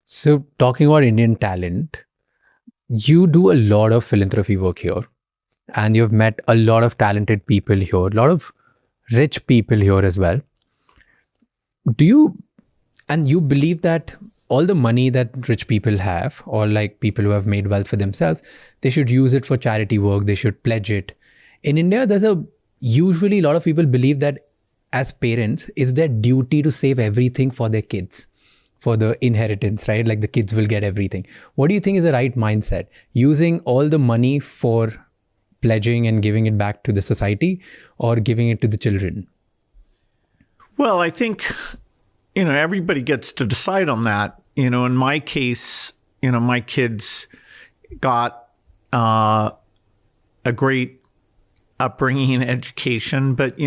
So, talking about Indian talent, you do a lot of philanthropy work here, and you've met a lot of talented people here, a lot of rich people here as well. Do you, and you believe that all the money that rich people have, or like people who have made wealth for themselves, they should use it for charity work, they should pledge it. In India, usually a lot of people believe that as parents, it's their duty to save everything for their kids, for the inheritance, right? Like the kids will get everything. What do you think is the right mindset? Using all the money for pledging and giving it back to the society, or giving it to the children? Well, I think, everybody gets to decide on that. In my case, my kids got a great upbringing and education, but,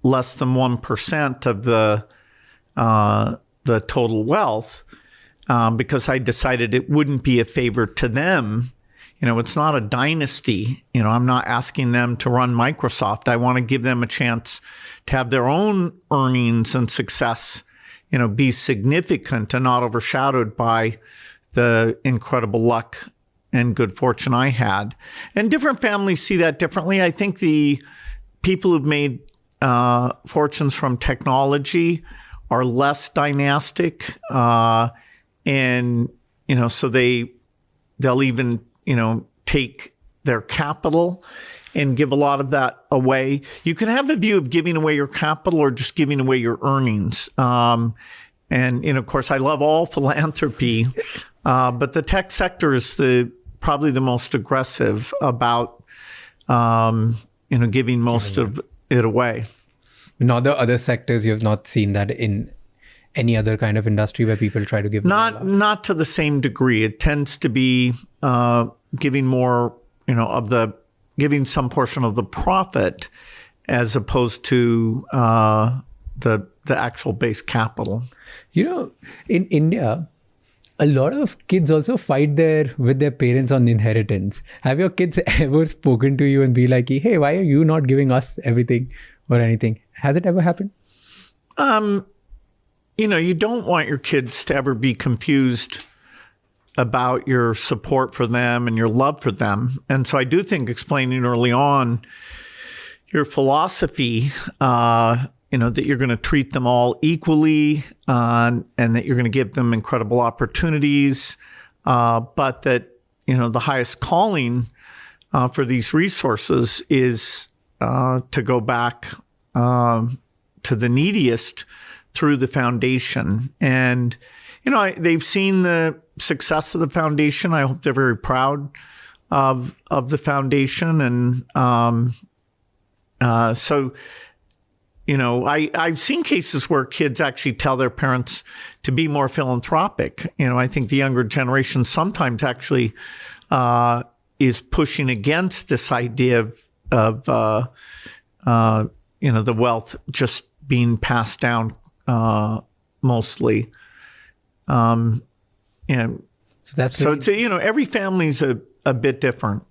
less than 1% of the total wealth, because I decided it wouldn't be a favor to them. It's not a dynasty. I'm not asking them to run Microsoft. I want to give them a chance to have their own earnings and success, be significant and not overshadowed by the incredible luck and good fortune I had. And different families see that differently. I think the people who've made fortunes from technology are less dynastic, and so they'll even take their capital and give a lot of that away. You can have a view of giving away your capital or just giving away your earnings. And of course, I love all philanthropy, but the tech sector is probably the most aggressive about giving most of it away. In other sectors, you have not seen that in any other kind of industry where people try to give? Not to the same degree. It tends to be giving more, giving some portion of the profit as opposed to the actual base capital. In India, a lot of kids also fight with their parents on inheritance. Have your kids ever spoken to you and be like, hey, why are you not giving us everything or anything? Has it ever happened? You don't want your kids to ever be confused about your support for them and your love for them. And so I do think explaining early on your philosophy, that you're going to treat them all equally, and that you're going to give them incredible opportunities, but that, the highest calling for these resources is to go back to the neediest through the foundation. And, they've seen the success of the foundation. I hope they're very proud of the foundation. And so, I've seen cases where kids actually tell their parents to be more philanthropic. I think the younger generation sometimes actually is pushing against this idea of the wealth just being passed down mostly. So it's every family's a bit different.